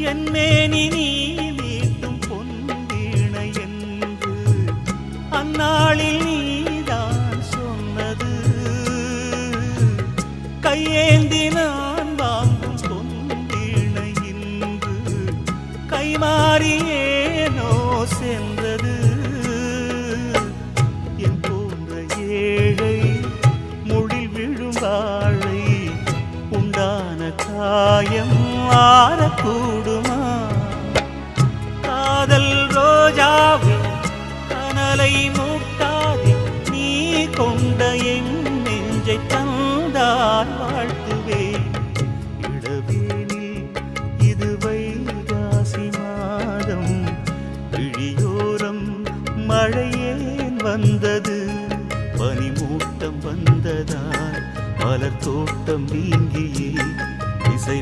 என் மேனி நீ மீட்டும் பொன்வீணை என்று அந்நாளில் நீதான் சொன்னது. கையேந்தி நான் வாங்கும் பொன்வீணை இன்று கைமாறியேனோ சென்றது. என் போன்ற ஏழை முழில் விழும் வாழை உண்டான காயம் ஆறக்கூடுமா? காதல் ரோஜாவே கனலை மூட்டாதே, நீ கொண்ட என் நெஞ்சை தந்தால் வாழ்த்துவேன். இளவேனில் இது வைகாசி மாதம், விழியோரம் மழையேன் வந்தது. பனிமூட்டம் வந்ததால் மலர் தோட்டம் நீங்கியே இசை